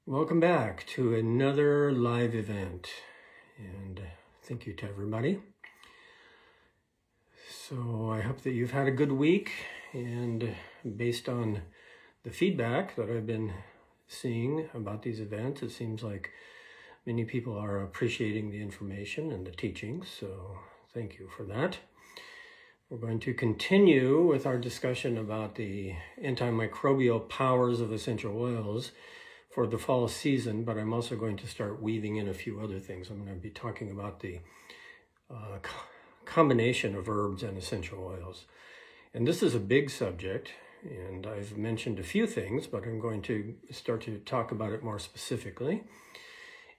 Welcome back to another live event, and thank you to everybody. So I hope that you've had a good week, and based on the feedback that I've been seeing about these events, it seems like many people are appreciating the information and the teachings, so thank you for that. We're going to continue with our discussion about the antimicrobial powers of essential oils for the fall season, but I'm also going to start weaving in a few other things. I'm going to be talking about the combination of herbs and essential oils. And this is a big subject, and I've mentioned a few things, but I'm going to start to talk about it more specifically.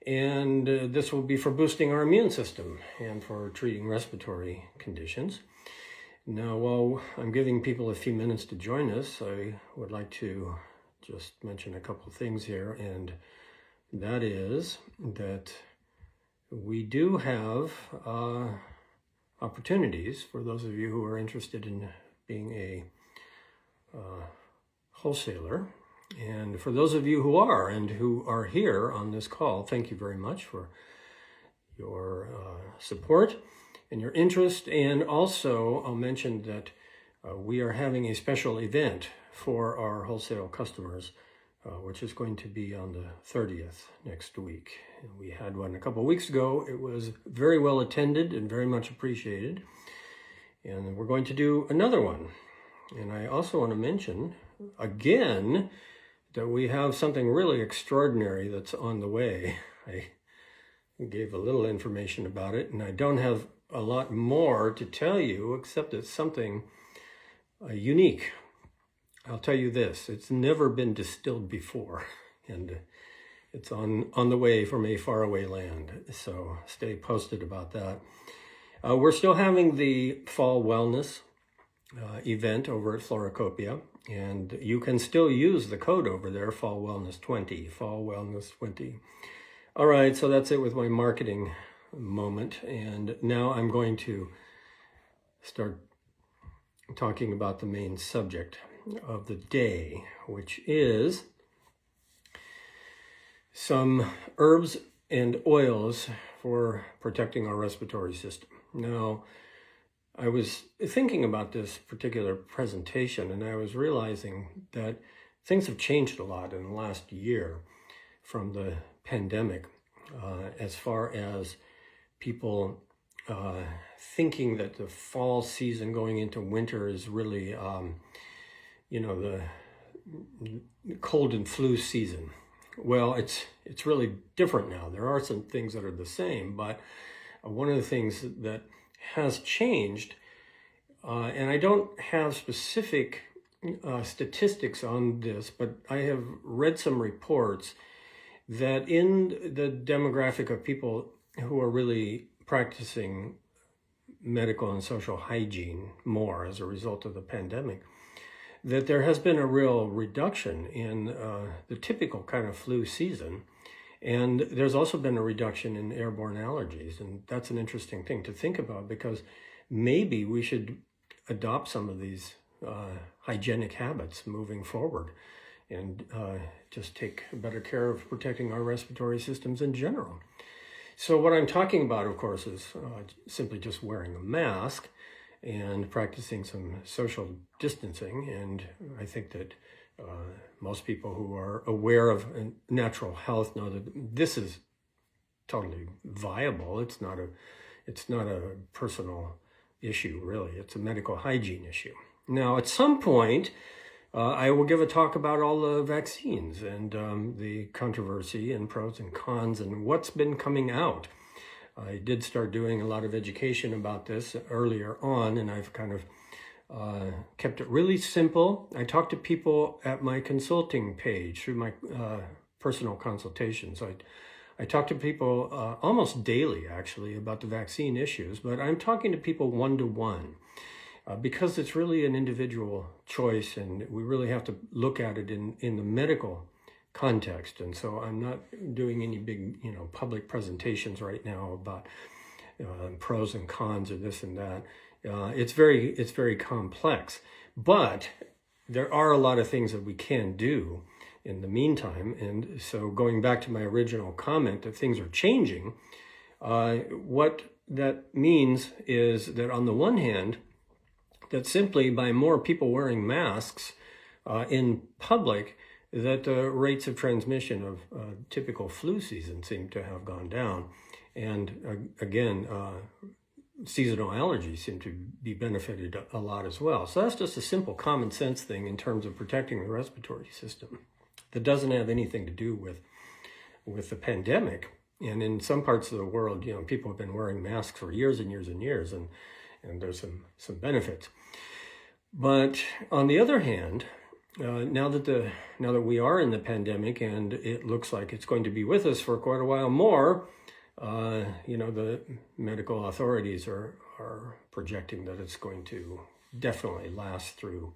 And this will be for boosting our immune system and for treating respiratory conditions. Now, while I'm giving people a few minutes to join us, I would like to just mention a couple of things here, and that is that we do have opportunities for those of you who are interested in being a wholesaler. And for those of you who are and who are here on this call, thank you very much for your support and your interest. And also, I'll mention that we are having a special event for our wholesale customers, which is going to be on the 30th next week. And we had one a couple of weeks ago. It was very well attended and very much appreciated. And we're going to do another one. And I also want to mention again that we have something really extraordinary that's on the way. I gave a little information about it, and I don't have a lot more to tell you, except it's something unique. I'll tell you this, it's never been distilled before, and it's on the way from a faraway land, so stay posted about that. We're still having the fall wellness event over at Floracopeia, and you can still use the code over there, Fall Wellness 20, Fall Wellness 20. All right, so that's it with my marketing moment, and now I'm going to start talking about the main subject of the day, which is some herbs and oils for protecting our respiratory system. Now, I was thinking about this particular presentation, and I was realizing that things have changed a lot in the last year from the pandemic, as far as people thinking that the fall season going into winter is really the cold and flu season. Well, it's really different now. There are some things that are the same, but one of the things that has changed, and I don't have specific statistics on this, but I have read some reports that in the demographic of people who are really practicing medical and social hygiene more as a result of the pandemic, that there has been a real reduction in the typical kind of flu season. And there's also been a reduction in airborne allergies. And that's an interesting thing to think about, because maybe we should adopt some of these hygienic habits moving forward and just take better care of protecting our respiratory systems in general. So what I'm talking about, of course, is simply just wearing a mask and practicing some social distancing. And I think that most people who are aware of natural health know that this is totally viable. It's not a personal issue, really. It's a medical hygiene issue. Now, at some point, I will give a talk about all the vaccines and the controversy and pros and cons and what's been coming out. I did start doing a lot of education about this earlier on, and I've kind of kept it really simple. I talk to people at my consulting page through my personal consultations. I talk to people almost daily, actually, about the vaccine issues, but I'm talking to people one-to-one because it's really an individual choice, and we really have to look at it in the medical context. And so I'm not doing any big, public presentations right now about pros and cons or this and that. It's very complex, but there are a lot of things that we can do in the meantime. And so going back to my original comment that things are changing, what that means is that on the one hand, that simply by more people wearing masks in public, that the rates of transmission of typical flu season seem to have gone down. And again, seasonal allergies seem to be benefited a lot as well. So that's just a simple common sense thing in terms of protecting the respiratory system that doesn't have anything to do with the pandemic. And in some parts of the world, people have been wearing masks for years and years and years, and there's some benefits. But on the other hand, now that we are in the pandemic and it looks like it's going to be with us for quite a while more, the medical authorities are projecting that it's going to definitely last through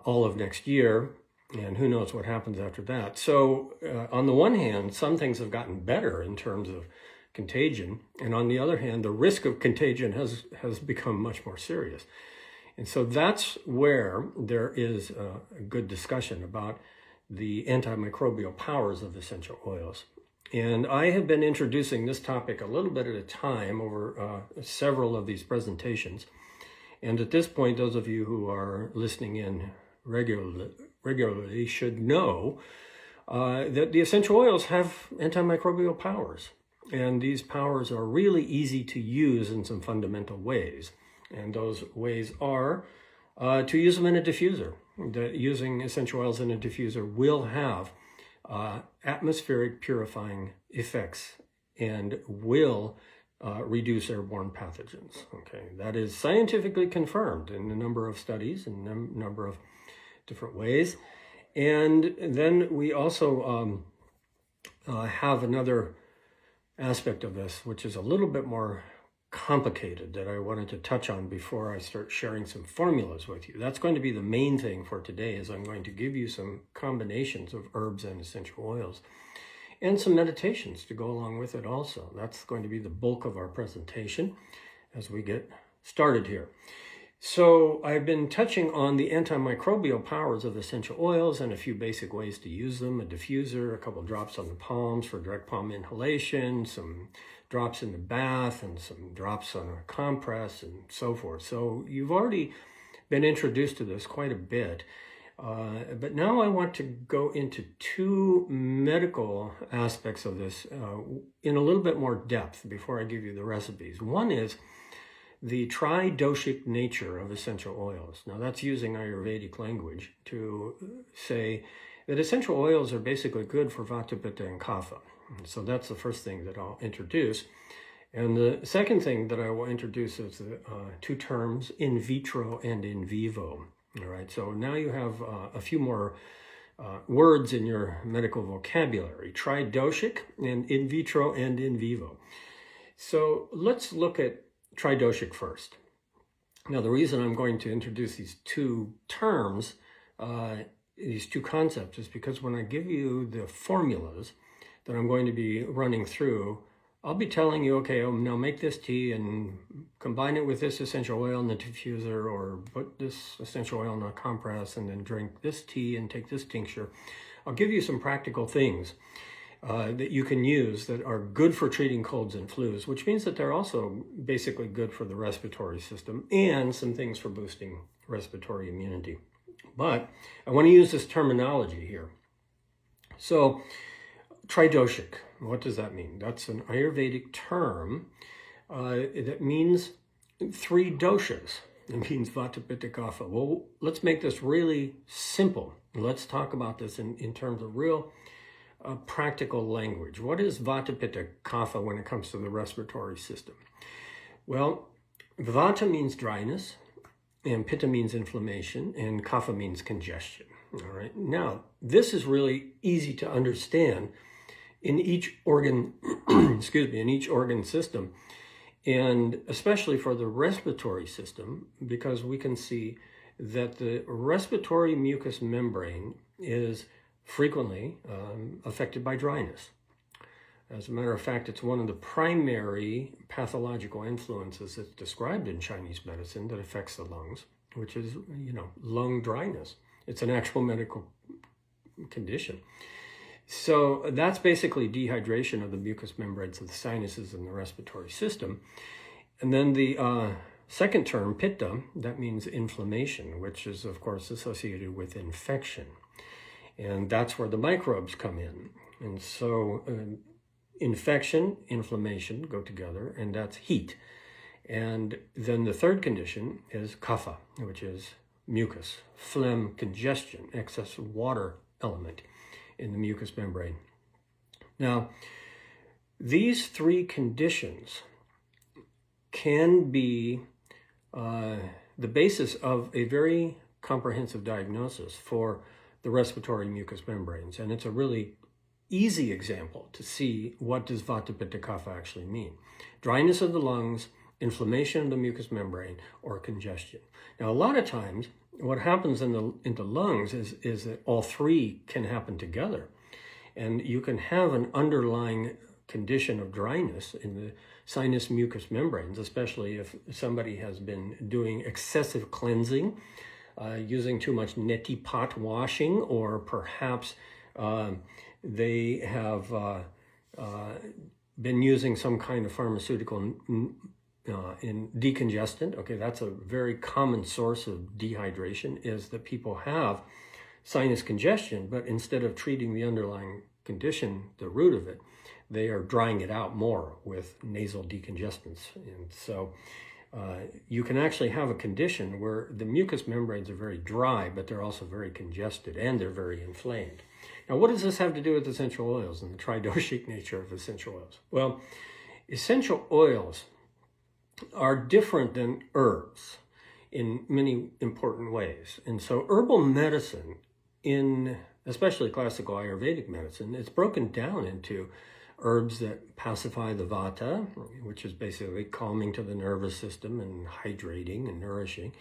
all of next year, and who knows what happens after that. So on the one hand, some things have gotten better in terms of contagion, and on the other hand, the risk of contagion has become much more serious. And so that's where there is a good discussion about the antimicrobial powers of essential oils. And I have been introducing this topic a little bit at a time over several of these presentations. And at this point, those of you who are listening in regularly should know that the essential oils have antimicrobial powers. And these powers are really easy to use in some fundamental ways. And those ways are to use them in a diffuser. Using essential oils in a diffuser will have atmospheric purifying effects and will reduce airborne pathogens. Okay, that is scientifically confirmed in a number of studies in a number of different ways. And then we also have another aspect of this, which is a little bit more complicated, that I wanted to touch on before I start sharing some formulas with you. That's going to be the main thing for today, is I'm going to give you some combinations of herbs and essential oils and some meditations to go along with it also. That's going to be the bulk of our presentation as we get started here. So I've been touching on the antimicrobial powers of essential oils and a few basic ways to use them: a diffuser, a couple drops on the palms for direct palm inhalation, some drops in the bath, and some drops on a compress, and so forth. So you've already been introduced to this quite a bit. But now I want to go into two medical aspects of this in a little bit more depth before I give you the recipes. One is the Tridoshic nature of essential oils. Now that's using Ayurvedic language to say that essential oils are basically good for Vata, Pitta, and Kapha. So that's the first thing that I'll introduce. And the second thing that I will introduce is the two terms in vitro and in vivo. All right, so now you have a few more words in your medical vocabulary: Tridoshic and in vitro and in vivo. So let's look at Tridoshic first. Now, the reason I'm going to introduce these two terms, these two concepts, is because when I give you the formulas that I'm going to be running through, I'll be telling you, okay, now make this tea and combine it with this essential oil in the diffuser, or put this essential oil in a compress and then drink this tea and take this tincture. I'll give you some practical things that you can use that are good for treating colds and flus, which means that they're also basically good for the respiratory system, and some things for boosting respiratory immunity. But I want to use this terminology here. So, Tridoshic, what does that mean? That's an Ayurvedic term that means three doshas. It means Vata, Pitta, Kapha. Well, let's make this really simple. Let's talk about this in terms of real practical language. What is Vata, Pitta, Kapha when it comes to the respiratory system? Well, Vata means dryness, and Pitta means inflammation, and Kapha means congestion. All right. Now, this is really easy to understand in each organ, in each organ system, and especially for the respiratory system, because we can see that the respiratory mucous membrane is frequently affected by dryness. As a matter of fact, it's one of the primary pathological influences that's described in Chinese medicine that affects the lungs, which is, lung dryness. It's an actual medical condition. So that's basically dehydration of the mucous membranes of the sinuses and the respiratory system. And then the second term, pitta, that means inflammation, which is, of course, associated with infection. And that's where the microbes come in. And so infection, inflammation go together, and that's heat. And then the third condition is kapha, which is mucus, phlegm, congestion, excess water element in the mucous membrane. Now, these three conditions can be the basis of a very comprehensive diagnosis for the respiratory mucous membranes. And it's a really easy example to see what does Vata Pitta Kapha actually mean. Dryness of the lungs, inflammation of the mucous membrane, or congestion. Now, a lot of times, what happens in the lungs is that all three can happen together. And you can have an underlying condition of dryness in the sinus mucous membranes, especially if somebody has been doing excessive cleansing, using too much neti pot washing, or perhaps they have been using some kind of pharmaceutical in decongestant. Okay, that's a very common source of dehydration, is that people have sinus congestion, but instead of treating the underlying condition, the root of it, they are drying it out more with nasal decongestants. And so you can actually have a condition where the mucous membranes are very dry, but they're also very congested and they're very inflamed. Now, what does this have to do with essential oils and the tridoshic nature of essential oils? Well, essential oils are different than herbs in many important ways. And so herbal medicine, especially classical Ayurvedic medicine, it's broken down into herbs that pacify the vata, which is basically calming to the nervous system and hydrating and nourishing.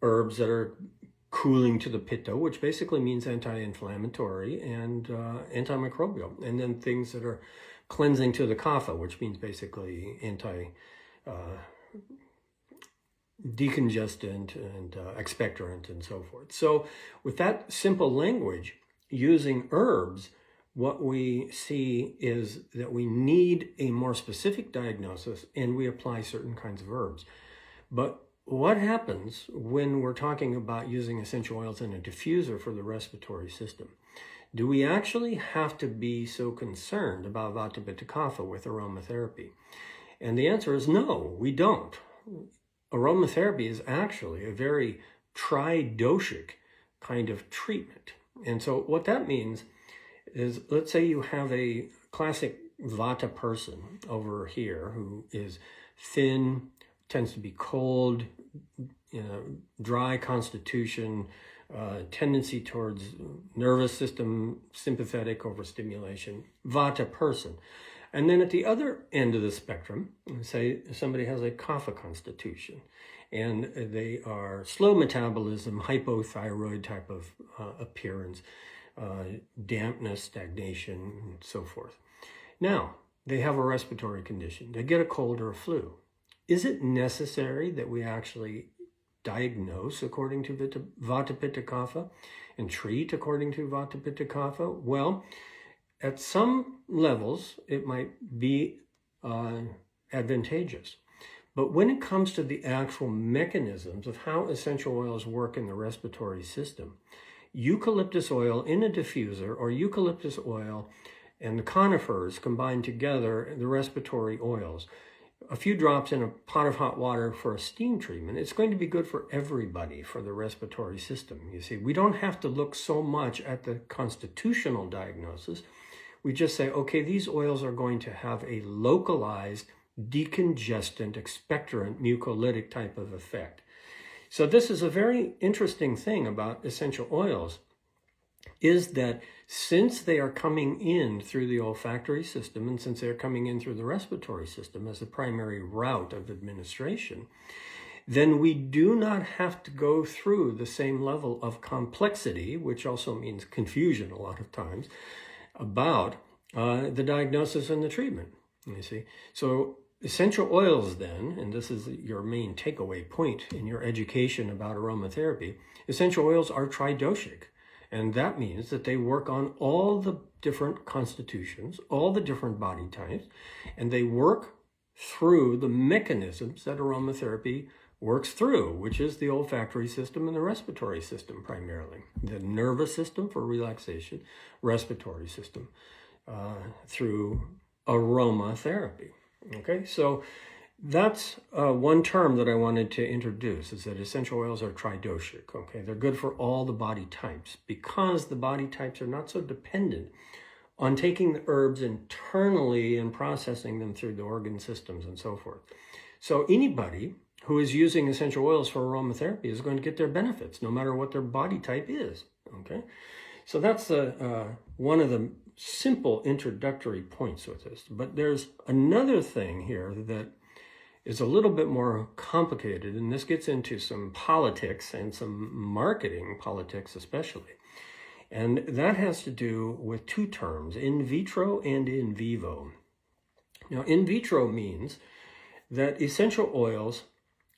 Herbs that are cooling to the pitta, which basically means anti-inflammatory and antimicrobial. And then things that are cleansing to the kapha, which means basically decongestant and expectorant and so forth. So with that simple language, using herbs, what we see is that we need a more specific diagnosis, and we apply certain kinds of herbs. But what happens when we're talking about using essential oils in a diffuser for the respiratory system? Do we actually have to be so concerned about Vata Pitta Kapha with aromatherapy? And the answer is no, we don't. Aromatherapy is actually a very tridoshic kind of treatment. And so what that means is, let's say you have a classic Vata person over here who is thin, tends to be cold, dry constitution, tendency towards nervous system, sympathetic overstimulation, Vata person. And then at the other end of the spectrum, say somebody has a kapha constitution, and they are slow metabolism, hypothyroid type of appearance, dampness, stagnation, and so forth. Now, they have a respiratory condition. They get a cold or a flu. Is it necessary that we actually diagnose according to Vata Pitta Kapha and treat according to Vata Pitta Kapha? Well, at some levels, it might be advantageous. But when it comes to the actual mechanisms of how essential oils work in the respiratory system, eucalyptus oil in a diffuser, or eucalyptus oil and the conifers combined together, the respiratory oils, a few drops in a pot of hot water for a steam treatment, it's going to be good for everybody for the respiratory system. You see, we don't have to look so much at the constitutional diagnosis. We just say, okay, these oils are going to have a localized, decongestant, expectorant, mucolytic type of effect. So this is a very interesting thing about essential oils, is that since they are coming in through the olfactory system, and since they're coming in through the respiratory system as a primary route of administration, then we do not have to go through the same level of complexity, which also means confusion a lot of times, about the diagnosis and the treatment, you see. So essential oils then, and this is your main takeaway point in your education about aromatherapy, essential oils are tridoshic. And that means that they work on all the different constitutions, all the different body types, and they work through the mechanisms that aromatherapy works through, which is the olfactory system and the respiratory system primarily. The nervous system for relaxation, respiratory system through aromatherapy. Okay, so that's one term that I wanted to introduce, is that essential oils are tridoshic. Okay, they're good for all the body types because the body types are not so dependent on taking the herbs internally and processing them through the organ systems and so forth. So anybody who is using essential oils for aromatherapy is going to get their benefits, no matter what their body type is. Okay, so that's one of the simple introductory points with this. But there's another thing here that is a little bit more complicated, and this gets into some politics and some marketing politics especially. And that has to do with two terms, in vitro and in vivo. Now, in vitro means that essential oils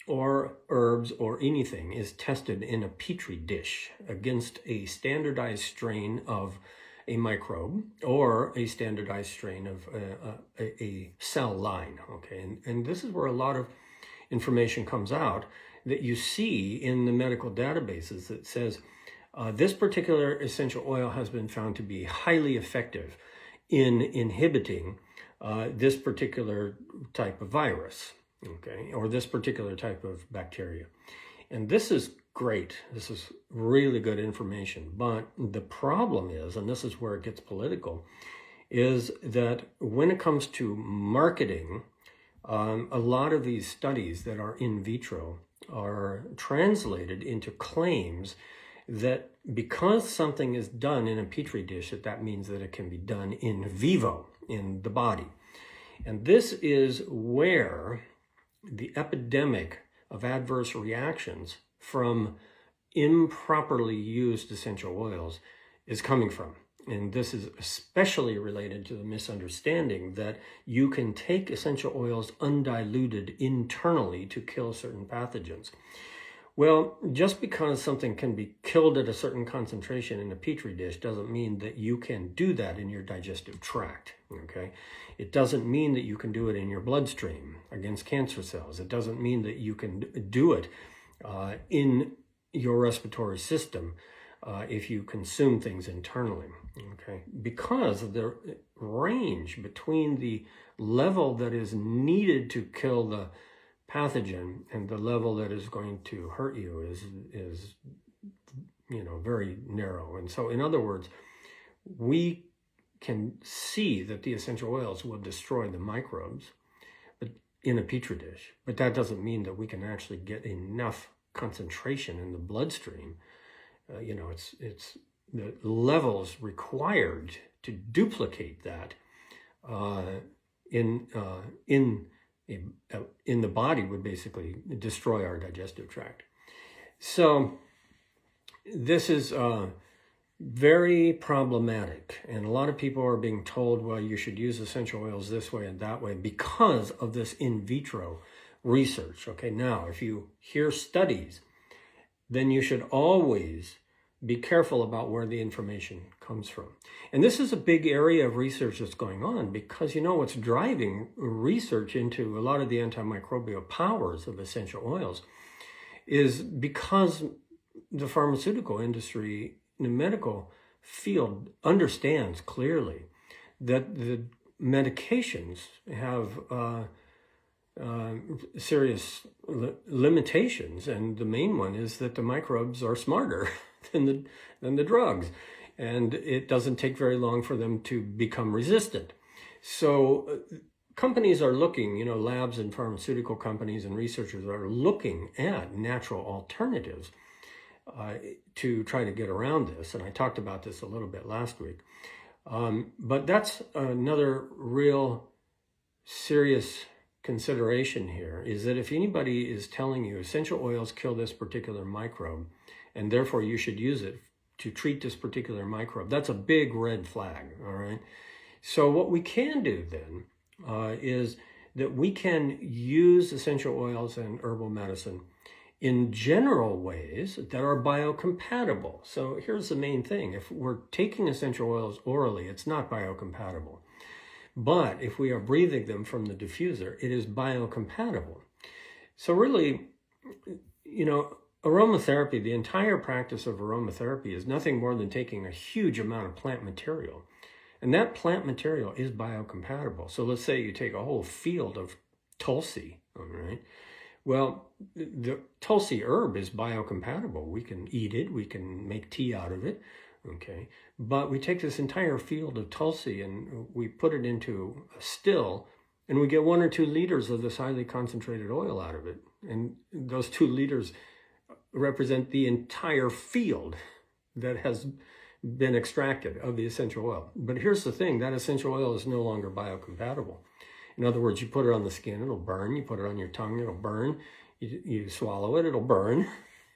or herbs or anything is tested in a petri dish against a standardized strain of a microbe or a standardized strain of a cell line, okay? And this is where a lot of information comes out that you see in the medical databases that says this particular essential oil has been found to be highly effective in inhibiting this particular type of virus, okay, or this particular type of bacteria. And this is great. This is really good information. But the problem is, and this is where it gets political, is that when it comes to marketing, a lot of these studies that are in vitro are translated into claims that because something is done in a petri dish, that means that it can be done in vivo, in the body. And this is where the epidemic of adverse reactions from improperly used essential oils is coming from. And this is especially related to the misunderstanding that you can take essential oils undiluted internally to kill certain pathogens. Well, just because something can be killed at a certain concentration in a petri dish doesn't mean that you can do that in your digestive tract, okay? It doesn't mean that you can do it in your bloodstream against cancer cells. It doesn't mean that you can do it in your respiratory system if you consume things internally, okay? Because of the range between the level that is needed to kill the pathogen and the level that is going to hurt you is very narrow. And so in other words, we can see that the essential oils will destroy the microbes in a petri dish, but that doesn't mean that we can actually get enough concentration in the bloodstream. It's the levels required to duplicate that in the body would basically destroy our digestive tract. So this is very problematic, and a lot of people are being told, well, you should use essential oils this way and that way because of this in vitro research. Okay, now if you hear studies, then you should always be careful about where the information comes from. And this is a big area of research that's going on because what's driving research into a lot of the antimicrobial powers of essential oils is because the pharmaceutical industry, the medical field understands clearly that the medications have serious limitations, and the main one is that the microbes are smarter than the drugs, and it doesn't take very long for them to become resistant. So companies are looking, labs and pharmaceutical companies and researchers are looking at natural alternatives to try to get around this. And I talked about this a little bit last week. But that's another real serious consideration here, is that if anybody is telling you essential oils kill this particular microbe, and therefore you should use it to treat this particular microbe, that's a big red flag, all right? So what we can do then is that we can use essential oils and herbal medicine in general ways that are biocompatible. So here's the main thing. If we're taking essential oils orally, it's not biocompatible. But if we are breathing them from the diffuser, it is biocompatible. So really, aromatherapy, the entire practice of aromatherapy is nothing more than taking a huge amount of plant material. And that plant material is biocompatible. So let's say you take a whole field of Tulsi, all right? Well, the Tulsi herb is biocompatible. We can eat it, we can make tea out of it, okay? But we take this entire field of Tulsi and we put it into a still, and we get 1 or 2 liters of this highly concentrated oil out of it. And those 2 liters represent the entire field that has been extracted of the essential oil. But here's the thing, that essential oil is no longer biocompatible. In other words, you put it on the skin, it'll burn. You put it on your tongue, it'll burn. You swallow it, it'll burn.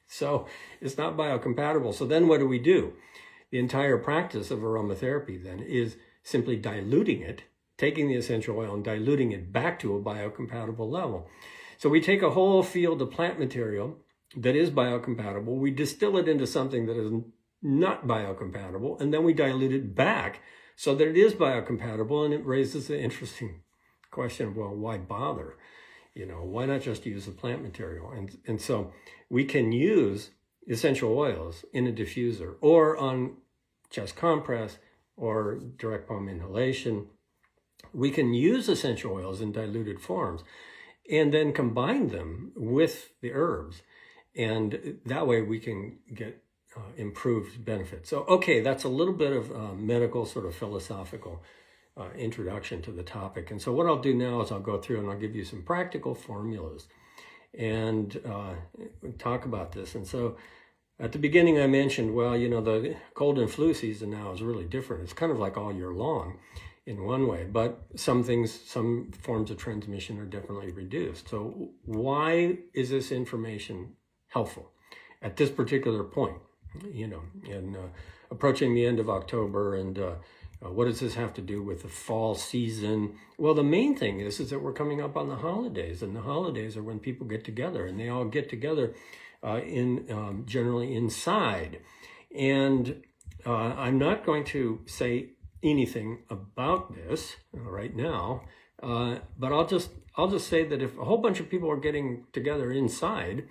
So it's not biocompatible. So then what do? The entire practice of aromatherapy then is simply diluting it, taking the essential oil and diluting it back to a biocompatible level. So we take a whole field of plant material that is biocompatible, we distill it into something that is not biocompatible, and then we dilute it back so that it is biocompatible, and it raises the interesting question, well, why bother? Why not just use the plant material? And so we can use essential oils in a diffuser or on chest compress or direct palm inhalation. We can use essential oils in diluted forms and then combine them with the herbs. And that way we can get improved benefits. So, okay, that's a little bit of medical sort of philosophical introduction to the topic. And so what I'll do now is I'll go through and I'll give you some practical formulas and talk about this. And so at the beginning I mentioned, well, the cold and flu season now is really different. It's kind of like all year long in one way, but some forms of transmission are definitely reduced. So why is this information helpful at this particular point? In approaching the end of October, and what does this have to do with the fall season? Well, the main thing is that we're coming up on the holidays, and the holidays are when people get together, and they all get together generally inside. And I'm not going to say anything about this right now, but I'll just say that if a whole bunch of people are getting together inside,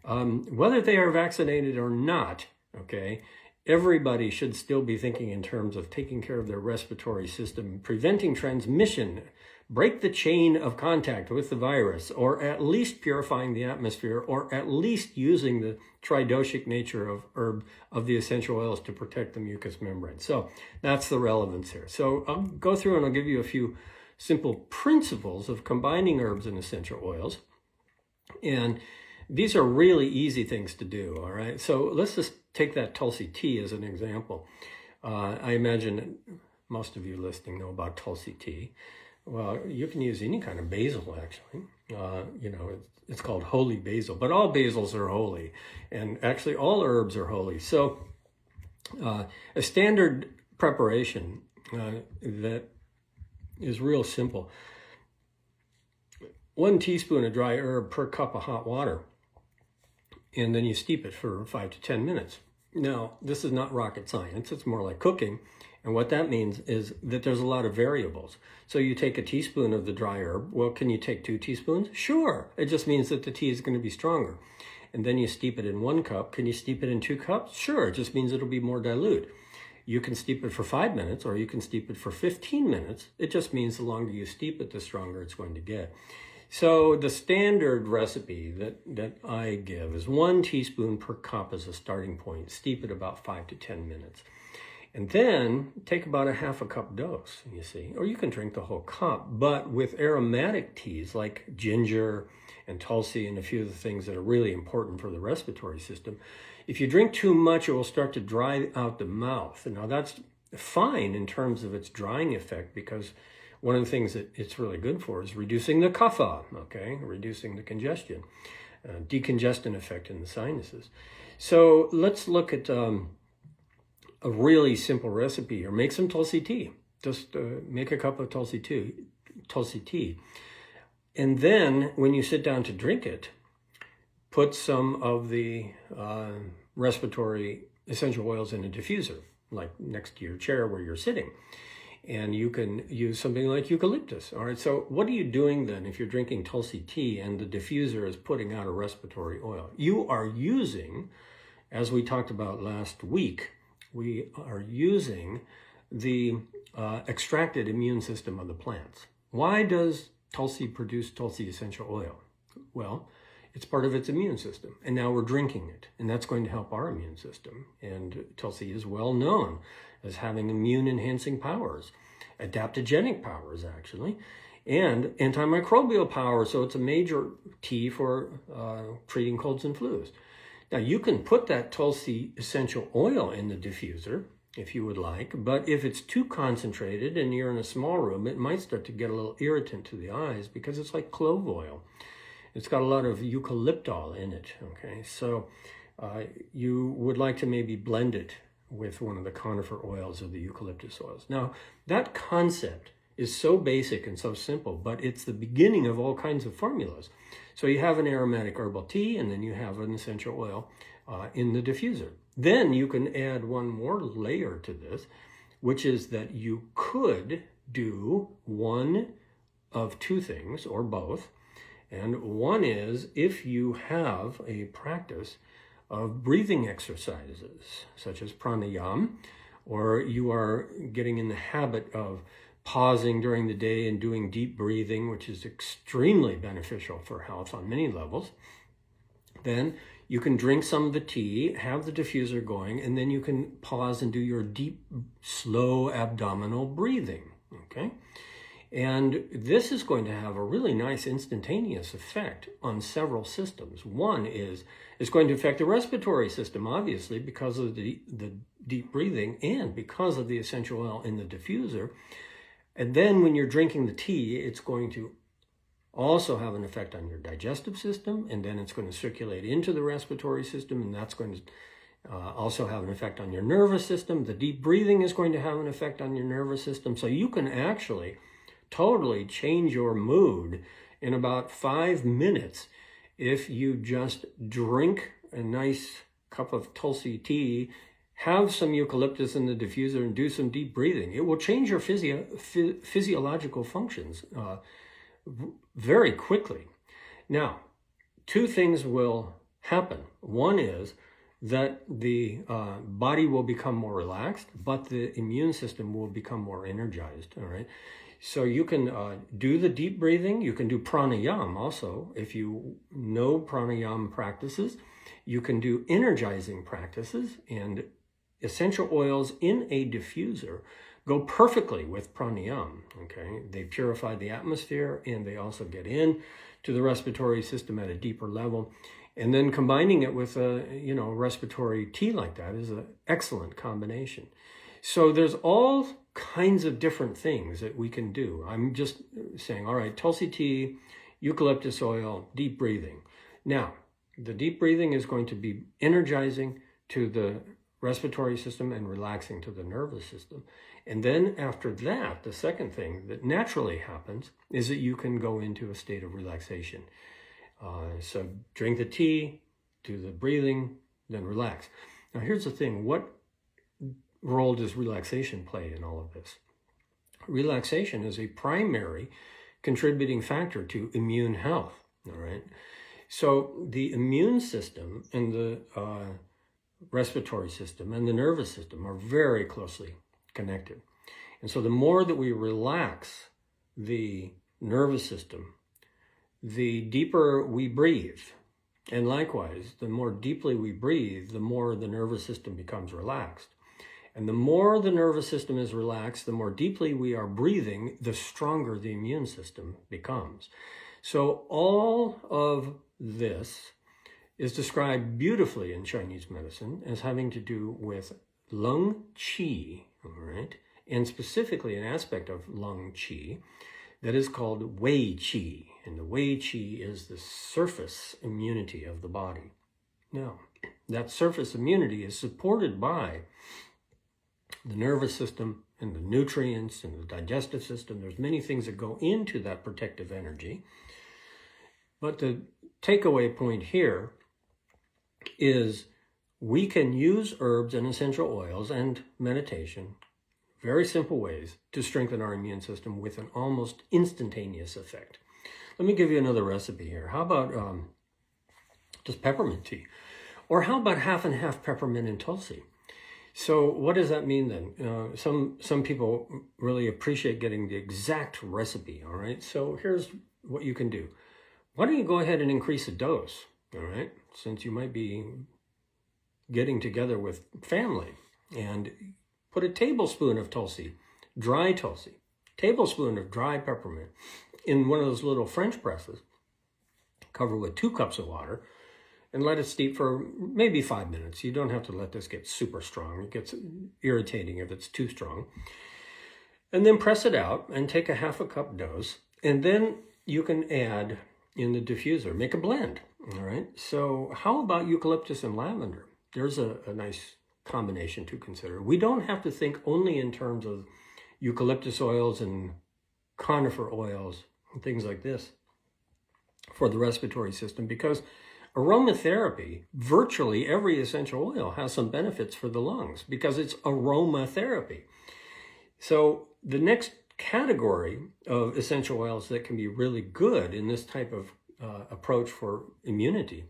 whether they are vaccinated or not, okay, everybody should still be thinking in terms of taking care of their respiratory system, preventing transmission, break the chain of contact with the virus, or at least purifying the atmosphere, or at least using the tridoshic nature of the essential oils to protect the mucous membrane. So that's the relevance here. So I'll go through and I'll give you a few simple principles of combining herbs and essential oils. And these are really easy things to do, all right? So let's just take that Tulsi Tea as an example. I imagine most of you listening know about Tulsi Tea. Well, you can use any kind of basil, actually. It's called holy basil, but all basils are holy, and actually all herbs are holy. So a standard preparation that is real simple. 1 teaspoon of dry herb per cup of hot water, and then you steep it for 5 to 10 minutes. Now, this is not rocket science. It's more like cooking. And what that means is that there's a lot of variables. So you take a teaspoon of the dry herb. Well, can you take 2 teaspoons? Sure. It just means that the tea is going to be stronger. And then you steep it in 1 cup. Can you steep it in 2 cups? Sure. It just means it'll be more dilute. You can steep it for 5 minutes, or you can steep it for 15 minutes. It just means the longer you steep it, the stronger it's going to get. So the standard recipe that I give is 1 teaspoon per cup as a starting point. Steep it about 5 to 10 minutes. And then take about a half a cup dose, you see. Or you can drink the whole cup. But with aromatic teas like ginger and Tulsi and a few of the things that are really important for the respiratory system, if you drink too much, it will start to dry out the mouth. And now that's fine in terms of its drying effect, because one of the things that it's really good for is reducing the kapha, okay, reducing the congestion, decongestant effect in the sinuses. So let's look at a really simple recipe here. Make some Tulsi tea. Just make a cup of Tulsi tea. And then when you sit down to drink it, put some of the respiratory essential oils in a diffuser, like next to your chair where you're sitting. And you can use something like eucalyptus. All right, so what are you doing then if you're drinking Tulsi tea and the diffuser is putting out a respiratory oil? You are using, as we talked about last week, we are using the extracted immune system of the plants. Why does Tulsi produce Tulsi essential oil? Well, it's part of its immune system, and now we're drinking it, and that's going to help our immune system. And Tulsi is well known as having immune-enhancing powers, adaptogenic powers, actually, and antimicrobial power, so it's a major tea for treating colds and flus. Now, you can put that Tulsi essential oil in the diffuser, if you would like, but if it's too concentrated and you're in a small room, it might start to get a little irritant to the eyes because it's like clove oil. It's got a lot of eucalyptol in it, okay? So you would like to maybe blend it with one of the conifer oils or the eucalyptus oils. Now, that concept is so basic and so simple, but it's the beginning of all kinds of formulas. So you have an aromatic herbal tea, and then you have an essential oil in the diffuser. Then you can add one more layer to this, which is that you could do one of two things, or both. And one is if you have a practice of breathing exercises, such as pranayama, or you are getting in the habit of pausing during the day and doing deep breathing, which is extremely beneficial for health on many levels, then you can drink some of the tea, have the diffuser going, and then you can pause and do your deep, slow abdominal breathing, okay? And this is going to have a really nice instantaneous effect on several systems. One is it's going to affect the respiratory system, obviously, because of the deep breathing and because of the essential oil in the diffuser. And then when you're drinking the tea, it's going to also have an effect on your digestive system, and then it's going to circulate into the respiratory system, and that's going to also have an effect on your nervous system. The deep breathing is going to have an effect on your nervous system. So you can actually totally change your mood in about 5 minutes if you just drink a nice cup of Tulsi tea, have some eucalyptus in the diffuser, and do some deep breathing. It will change your physiological functions very quickly. Now, two things will happen. One is that the body will become more relaxed, but the immune system will become more energized, all right? So you can do the deep breathing. You can do pranayama also. If you know pranayama practices, you can do energizing practices, and essential oils in a diffuser go perfectly with pranayama, okay? They purify the atmosphere, and they also get in to the respiratory system at a deeper level. And then combining it with a, respiratory tea like that is an excellent combination. So there's all kinds of different things that we can do. I'm just saying, all right, Tulsi tea, eucalyptus oil, deep breathing. Now, the deep breathing is going to be energizing to the respiratory system and relaxing to the nervous system. And then after that, the second thing that naturally happens is that you can go into a state of relaxation. So drink the tea, do the breathing, then relax. Now here's the thing, what role does relaxation play in all of this? Relaxation is a primary contributing factor to immune health, all right? So the immune system and the respiratory system and the nervous system are very closely connected. And so the more that we relax the nervous system, the deeper we breathe. And likewise, the more deeply we breathe, the more the nervous system becomes relaxed. And the more the nervous system is relaxed, the more deeply we are breathing, the stronger the immune system becomes. So all of this is described beautifully in Chinese medicine as having to do with lung qi, all right? And specifically an aspect of lung qi that is called wei qi. And the wei qi is the surface immunity of the body. Now, that surface immunity is supported by the nervous system and the nutrients and the digestive system. There's many things that go into that protective energy. But the takeaway point here is we can use herbs and essential oils and meditation, very simple ways to strengthen our immune system with an almost instantaneous effect. Let me give you another recipe here. How about just peppermint tea? Or how about half and half peppermint and Tulsi? So what does that mean then? Some people really appreciate getting the exact recipe, all right? So here's what you can do. Why don't you go ahead and increase the dose, all right? Since you might be getting together with family, and put a tablespoon of Tulsi, dry Tulsi, tablespoon of dry peppermint in one of those little French presses, cover with 2 cups of water, and let it steep for maybe 5 minutes. You don't have to let this get super strong. It gets irritating if it's too strong. And then press it out and take a half a cup dose. And then you can add in the diffuser, make a blend, all right? So how about eucalyptus and lavender? There's a nice combination to consider. We don't have to think only in terms of eucalyptus oils and conifer oils and things like this for the respiratory system, because aromatherapy, virtually every essential oil has some benefits for the lungs because it's aromatherapy. So the next category of essential oils that can be really good in this type of approach for immunity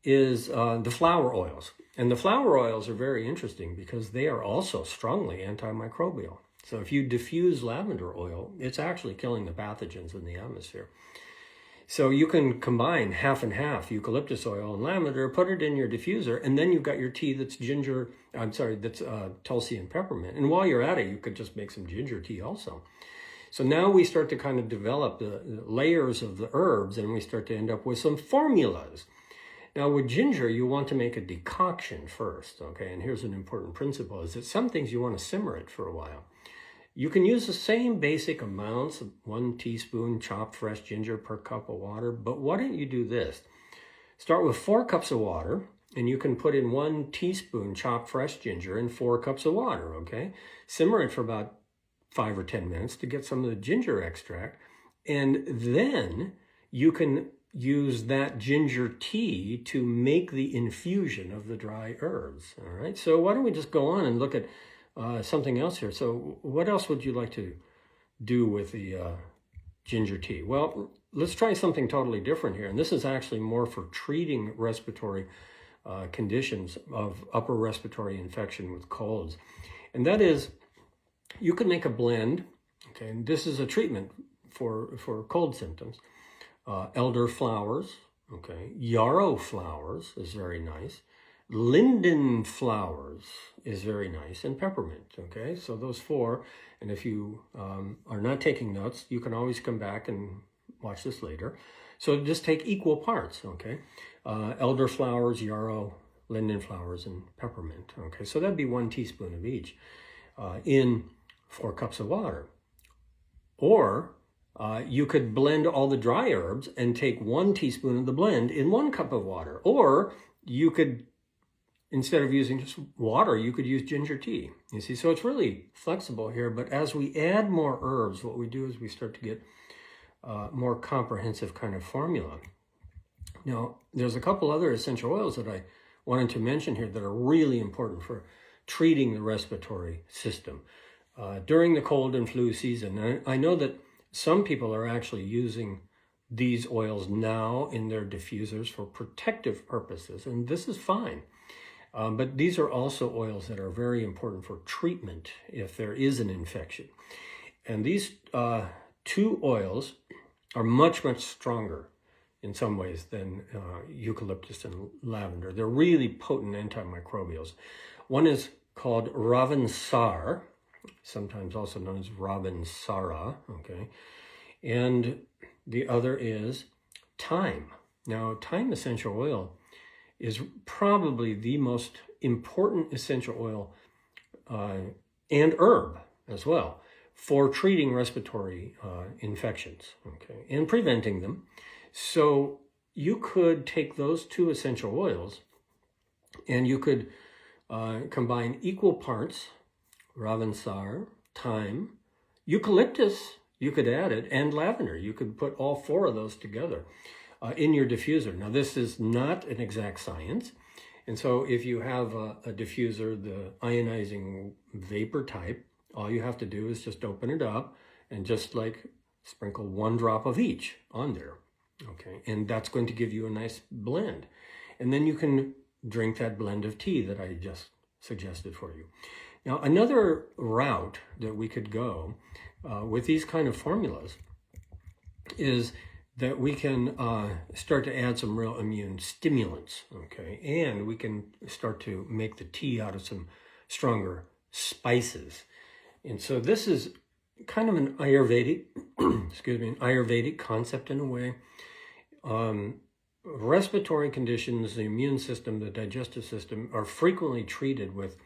is the flower oils. And the flower oils are very interesting because they are also strongly antimicrobial. So if you diffuse lavender oil, it's actually killing the pathogens in the atmosphere. So you can combine half and half eucalyptus oil and lavender, put it in your diffuser, and then you've got your tea that's that's Tulsi and peppermint. And while you're at it, you could just make some ginger tea also. So now we start to kind of develop the layers of the herbs, and we start to end up with some formulas. Now with ginger, you want to make a decoction first, okay? And here's an important principle, is that some things you want to simmer it for a while. You can use the same basic amounts, 1 teaspoon chopped fresh ginger per cup of water, but why don't you do this? Start with 4 cups of water, and you can put in 1 teaspoon chopped fresh ginger in 4 cups of water, okay? Simmer it for about 5 or 10 minutes to get some of the ginger extract, and then you can use that ginger tea to make the infusion of the dry herbs, all right? So why don't we just go on and look at something else here. So what else would you like to do with the ginger tea? Well, let's try something totally different here. And this is actually more for treating respiratory conditions of upper respiratory infection with colds. And that is, you can make a blend, okay, and this is a treatment for cold symptoms. Elder flowers, okay, yarrow flowers is very nice. Linden flowers is very nice, and peppermint, okay? So those 4, and if you are not taking notes, you can always come back and watch this later. So just take equal parts, okay? Elder flowers, yarrow, linden flowers, and peppermint, okay? So that'd be 1 teaspoon of each in 4 cups of water. Or you could blend all the dry herbs and take 1 teaspoon of the blend in 1 cup of water. Or you could, instead of using just water, you could use ginger tea. You see, so it's really flexible here. But as we add more herbs, what we do is we start to get more comprehensive kind of formula. Now, there's a couple other essential oils that I wanted to mention here that are really important for treating the respiratory system during the cold and flu season. And I know that some people are actually using these oils now in their diffusers for protective purposes, and this is fine. But these are also oils that are very important for treatment if there is an infection. And these 2 oils are much, much stronger in some ways than eucalyptus and lavender. They're really potent antimicrobials. One is called Ravinsar, sometimes also known as Ravinsara, okay? And the other is thyme. Now, thyme essential oil is probably the most important essential oil and herb as well for treating respiratory infections, okay, and preventing them. So you could take those 2 essential oils and you could combine equal parts Ravinsar, thyme, eucalyptus, you could add it, and lavender. You could put all 4 of those together in your diffuser. Now, this is not an exact science. And so if you have a diffuser, the ionizing vapor type, all you have to do is just open it up and just like sprinkle 1 drop of each on there. Okay, and that's going to give you a nice blend. And then you can drink that blend of tea that I just suggested for you. Now, another route that we could go with these kind of formulas is that we can start to add some real immune stimulants, okay? And we can start to make the tea out of some stronger spices. And so this is kind of an Ayurvedic, an Ayurvedic concept in a way. Respiratory conditions, the immune system, the digestive system are frequently treated with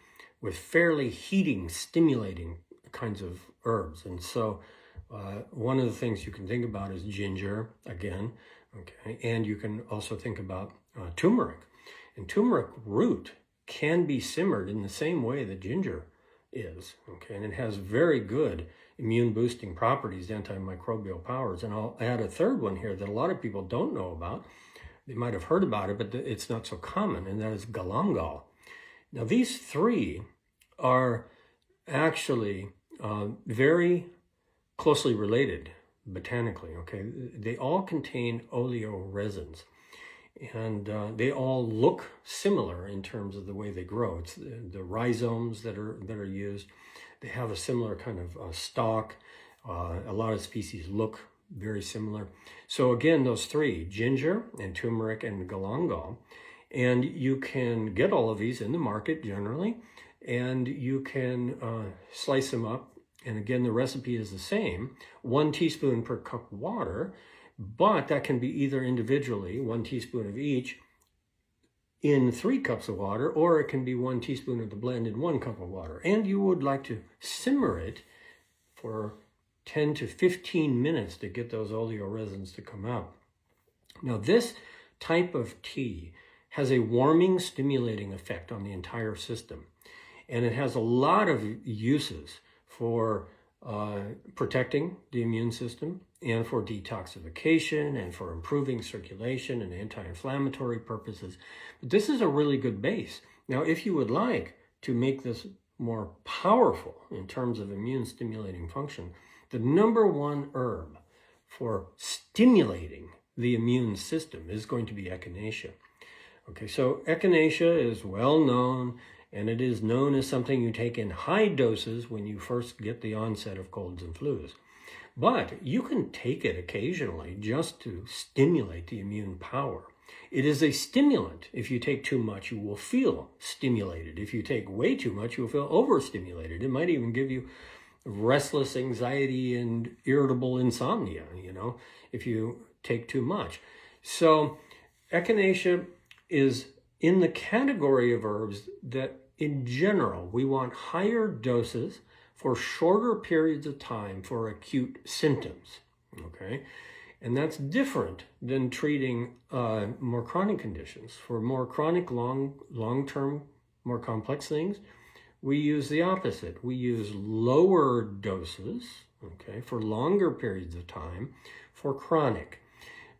fairly heating, stimulating kinds of herbs. And so one of the things you can think about is ginger, again, okay? And you can also think about turmeric. And turmeric root can be simmered in the same way that ginger is, okay? And it has very good immune boosting properties, antimicrobial powers. And I'll add a third one here that a lot of people don't know about. They might have heard about it, but it's not so common, and that is Galangal. Now, these 3 are actually very closely related botanically, okay? They all contain oleoresins, and they all look similar in terms of the way they grow. It's the rhizomes that are used. They have a similar kind of stalk. A lot of species look very similar. So again, those 3, ginger and turmeric and galangal, and you can get all of these in the market generally, and you can slice them up. And again, the recipe is the same, 1 teaspoon per cup of water, but that can be either individually, 1 teaspoon of each in 3 cups of water, or it can be 1 teaspoon of the blend in 1 cup of water. And you would like to simmer it for 10 to 15 minutes to get those oleoresins to come out. Now, this type of tea has a warming, stimulating effect on the entire system. And it has a lot of uses for protecting the immune system and for detoxification and for improving circulation and anti-inflammatory purposes. But this is a really good base. Now, if you would like to make this more powerful in terms of immune stimulating function, the number 1 herb for stimulating the immune system is going to be echinacea. Okay, so echinacea is well known, and it is known as something you take in high doses when you first get the onset of colds and flus. But you can take it occasionally just to stimulate the immune power. It is a stimulant. If you take too much, you will feel stimulated. If you take way too much, you'll feel overstimulated. It might even give you restless anxiety and irritable insomnia, if you take too much. So echinacea is in the category of herbs that in general, we want higher doses for shorter periods of time for acute symptoms, okay? And that's different than treating more chronic conditions. For more chronic, long-term, more complex things, we use the opposite. We use lower doses, okay, for longer periods of time for chronic.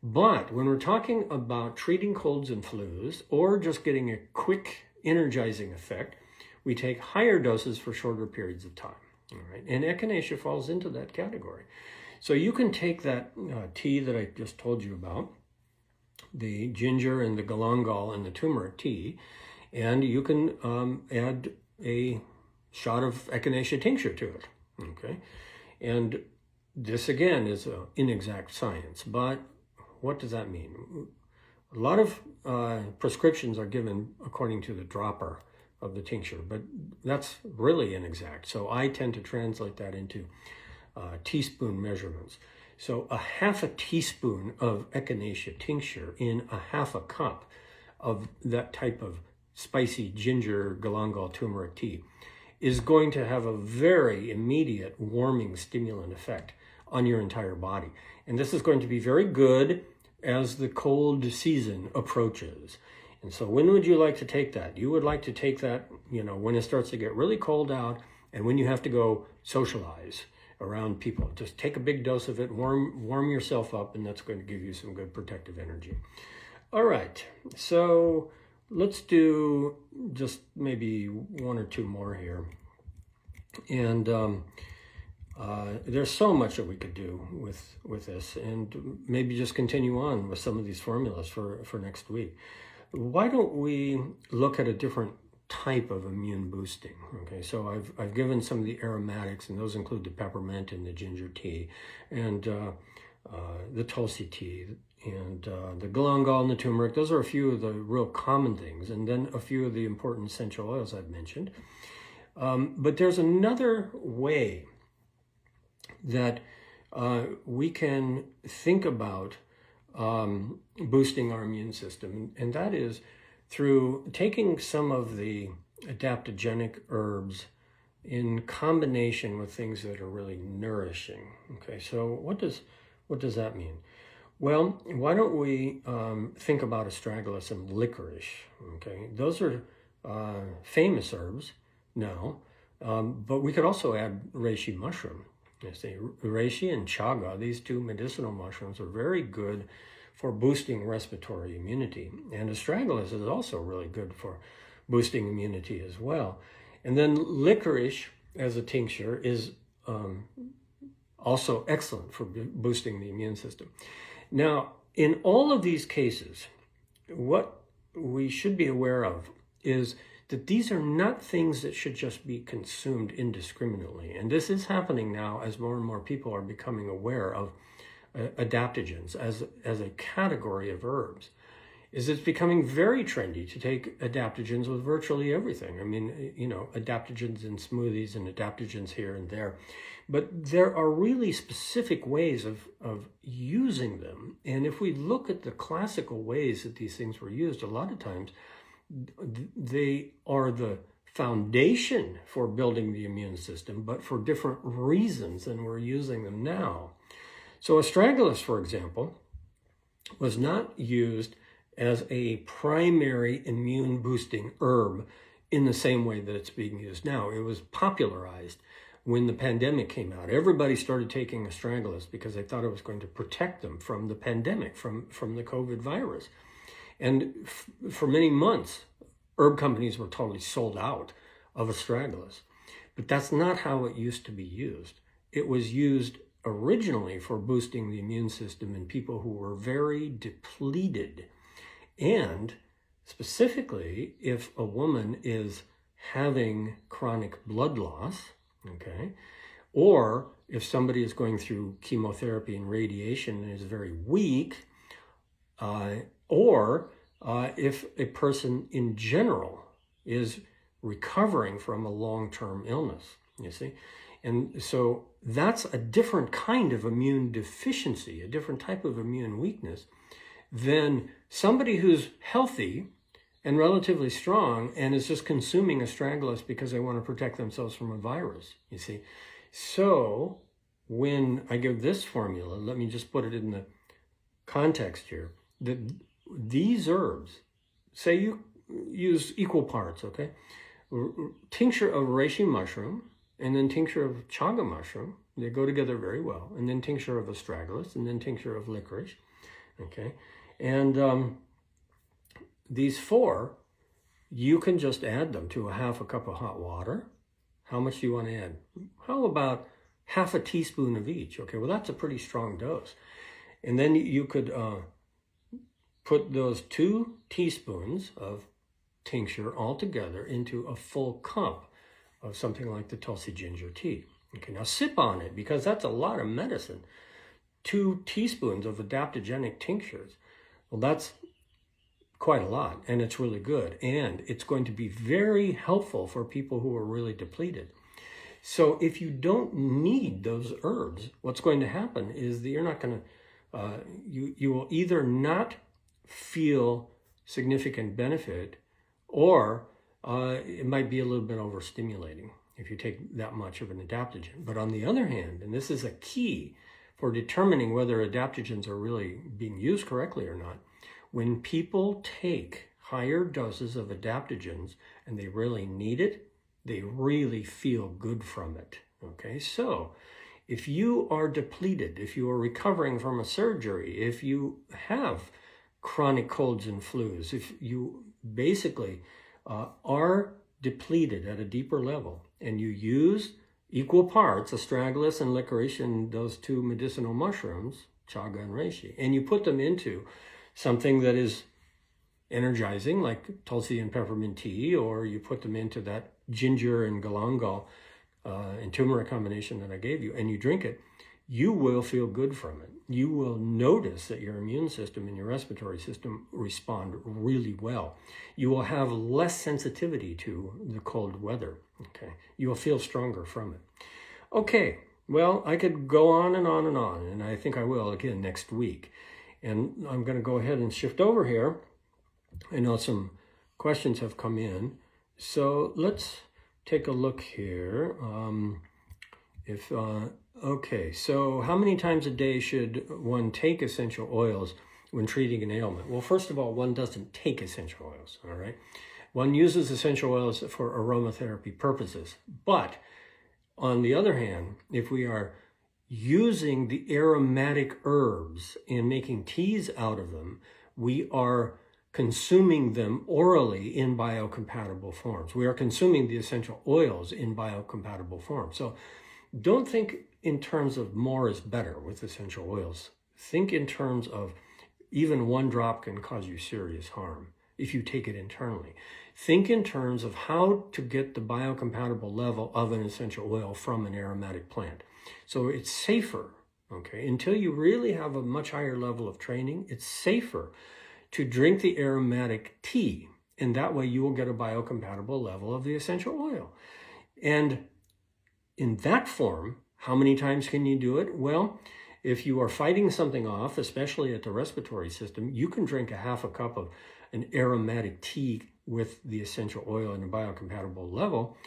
But when we're talking about treating colds and flus or just getting a quick energizing effect, we take higher doses for shorter periods of time. All right, and echinacea falls into that category. So you can take that tea that I just told you about, the ginger and the galangal and the turmeric tea, and you can add a shot of echinacea tincture to it, okay? And this, again, is an inexact science, but what does that mean? A lot of prescriptions are given according to the dropper of the tincture, but that's really inexact. So I tend to translate that into teaspoon measurements. So a half a teaspoon of echinacea tincture in a half a cup of that type of spicy ginger, galangal, turmeric tea is going to have a very immediate warming stimulant effect on your entire body. And this is going to be very good as the cold season approaches. And so when would you like to take that? You would like to take that, when it starts to get really cold out and when you have to go socialize around people. Just take a big dose of it, warm yourself up, and that's going to give you some good protective energy. All right, so let's do just maybe one or two more here. And there's so much that we could do with this, and maybe just continue on with some of these formulas for next week. Why don't we look at a different type of immune boosting? Okay, so I've given some of the aromatics, and those include the peppermint and the ginger tea, and the Tulsi Tea, and the Galangal and the turmeric. Those are a few of the real common things, and then a few of the important essential oils I've mentioned. But there's another way that we can think about boosting our immune system, and that is through taking some of the adaptogenic herbs in combination with things that are really nourishing. Okay, so what does that mean? Well, why don't we think about astragalus and licorice? Okay, those are famous herbs now, but we could also add reishi mushroom. You see, reishi and chaga, these two medicinal mushrooms, are very good for boosting respiratory immunity. And astragalus is also really good for boosting immunity as well. And then licorice as a tincture is also excellent for boosting the immune system. Now, in all of these cases, what we should be aware of is that these are not things that should just be consumed indiscriminately. And this is happening now as more and more people are becoming aware of adaptogens as a category of herbs. It's becoming very trendy to take adaptogens with virtually everything. I mean, you know, adaptogens in smoothies and adaptogens here and there. But there are really specific ways of using them. And if we look at the classical ways that these things were used, a lot of times they are the foundation for building the immune system, but for different reasons than we're using them now. So astragalus, for example, was not used as a primary immune boosting herb in the same way that it's being used now. It was popularized when the pandemic came out. Everybody started taking astragalus because they thought it was going to protect them from the pandemic, from the COVID virus. And for many months, herb companies were totally sold out of astragalus. But that's not how it used to be used. It was used originally for boosting the immune system in people who were very depleted. And specifically, if a woman is having chronic blood loss, okay, or if somebody is going through chemotherapy and radiation and is very weak, or if a person in general is recovering from a long-term illness, you see. And so that's a different kind of immune deficiency, a different type of immune weakness than somebody who's healthy and relatively strong and is just consuming astragalus because they want to protect themselves from a virus, you see. So when I give this formula, let me just put it in the context here, that these herbs, say you use equal parts, okay? Tincture of reishi mushroom, and then tincture of chaga mushroom. They go together very well. And then tincture of astragalus, and then tincture of licorice, okay? And these four, you can just add them to a half a cup of hot water. How much do you want to add? How about half a teaspoon of each? Okay, well, that's a pretty strong dose. And then you could put those 2 teaspoons of tincture all together into a full cup of something like the Tulsi ginger tea. Okay, now sip on it because that's a lot of medicine. 2 teaspoons of adaptogenic tinctures. Well, that's quite a lot, and it's really good. And it's going to be very helpful for people who are really depleted. So if you don't need those herbs, what's going to happen is that you're not going to, you will either not feel significant benefit, or it might be a little bit overstimulating if you take that much of an adaptogen. But on the other hand, and this is a key for determining whether adaptogens are really being used correctly or not, when people take higher doses of adaptogens and they really need it, they really feel good from it. Okay, so if you are depleted, if you are recovering from a surgery, if you have chronic colds and flus, if you basically are depleted at a deeper level, and you use equal parts astragalus and licorice and those two medicinal mushrooms, chaga and reishi, and you put them into something that is energizing, like Tulsi and Peppermint Tea, or you put them into that ginger and galangal and turmeric combination that I gave you, and you drink it, you will feel good from it. You will notice that your immune system and your respiratory system respond really well. You will have less sensitivity to the cold weather, okay? You will feel stronger from it. Okay, well, I could go on and on and on, and I think I will again next week. And I'm going to go ahead and shift over here. I know some questions have come in, so let's take a look here. Okay, so how many times a day should one take essential oils when treating an ailment? Well, first of all, one doesn't take essential oils, all right? One uses essential oils for aromatherapy purposes. But on the other hand, if we are using the aromatic herbs and making teas out of them, we are consuming them orally in biocompatible forms. We are consuming the essential oils in biocompatible forms. So don't think in terms of more is better with essential oils. Think in terms of even one drop can cause you serious harm if you take it internally. Think in terms of how to get the biocompatible level of an essential oil from an aromatic plant. So it's safer, okay? Until you really have a much higher level of training, it's safer to drink the aromatic tea, and that way you will get a biocompatible level of the essential oil. And in that form, how many times can you do it? Well, if you are fighting something off, especially at the respiratory system, you can drink a half a cup of an aromatic tea with the essential oil in a biocompatible level,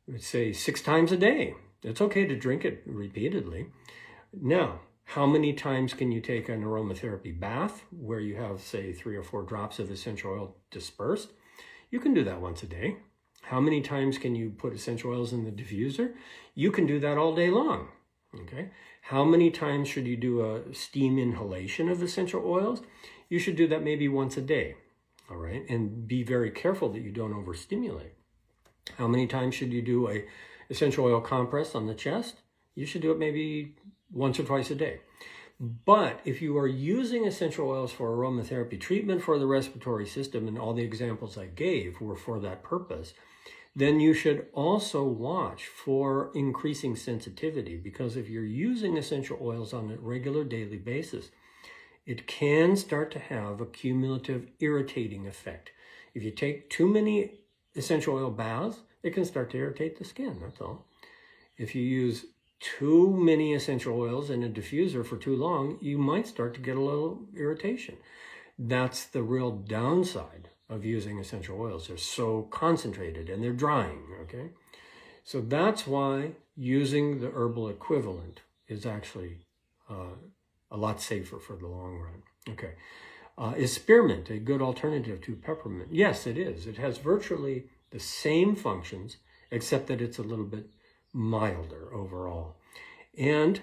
let's say 6 times a day. It's okay to drink it repeatedly. Now, how many times can you take an aromatherapy bath where you have, say, 3 or 4 drops of essential oil dispersed? You can do that once a day. How many times can you put essential oils in the diffuser? You can do that all day long, okay? How many times should you do a steam inhalation of essential oils? You should do that maybe once a day, all right? And be very careful that you don't overstimulate. How many times should you do a essential oil compress on the chest? You should do it maybe once or twice a day. But if you are using essential oils for aromatherapy treatment for the respiratory system, and all the examples I gave were for that purpose, then you should also watch for increasing sensitivity, because if you're using essential oils on a regular daily basis, it can start to have a cumulative irritating effect. If you take too many essential oil baths, it can start to irritate the skin, that's all. If you use too many essential oils in a diffuser for too long, you might start to get a little irritation. That's the real downside of using essential oils. They're so concentrated and they're drying, okay? So that's why using the herbal equivalent is actually a lot safer for the long run. Okay. Is spearmint a good alternative to peppermint? Yes, it is. It has virtually the same functions, except that it's a little bit milder overall. And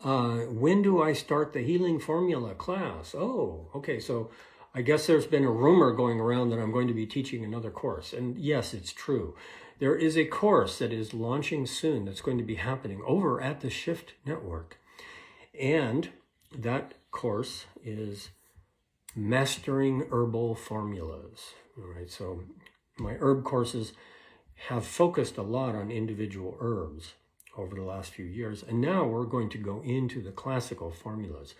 when do I start the healing formula class? Oh, okay. So I guess there's been a rumor going around that I'm going to be teaching another course. And yes, it's true. There is a course that is launching soon that's going to be happening over at the Shift Network. And that course is Mastering Herbal Formulas. All right. So my herb courses have focused a lot on individual herbs over the last few years. And now we're going to go into the classical formulas.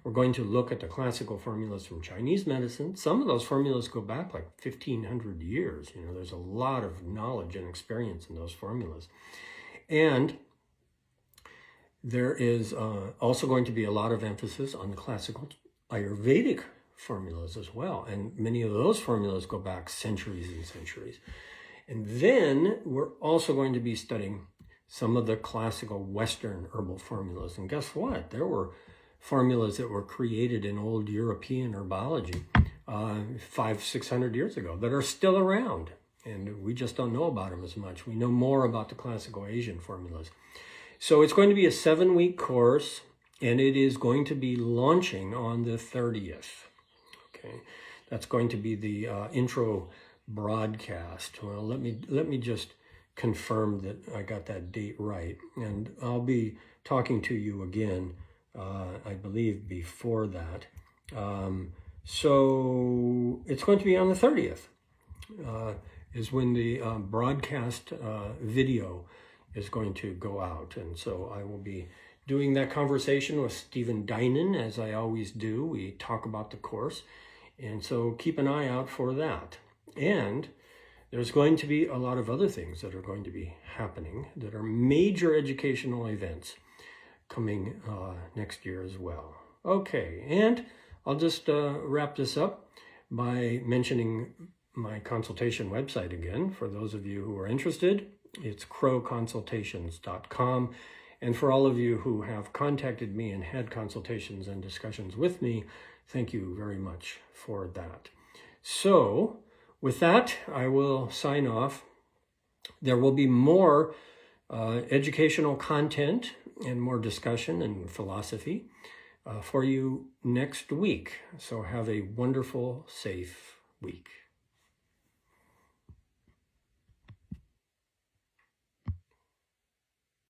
We're going to look at the classical formulas from Chinese medicine. Some of those formulas go back like 1,500 years. You know, there's a lot of knowledge and experience in those formulas. And there is also going to be a lot of emphasis on the classical Ayurvedic formulas as well. And many of those formulas go back centuries and centuries. And then we're also going to be studying some of the classical Western herbal formulas. And guess what? There were formulas that were created in old European herbology 500-600 years ago that are still around. And we just don't know about them as much. We know more about the classical Asian formulas. So it's going to be a 7-week course, and it is going to be launching on the 30th. Okay. That's going to be the intro broadcast. Well, let me just confirm that I got that date right, and I'll be talking to you again, I believe, before that. So it's going to be on the 30th, is when the broadcast video is going to go out. And so I will be doing that conversation with Stephen Dinan, as I always do. We talk about the course, and so keep an eye out for that. And there's going to be a lot of other things that are going to be happening that are major educational events coming next year as well. Okay, and I'll just wrap this up by mentioning my consultation website again. For those of you who are interested, it's crowconsultations.com. And for all of you who have contacted me and had consultations and discussions with me, thank you very much for that. So with that, I will sign off. There will be more educational content and more discussion and philosophy for you next week. So have a wonderful, safe week.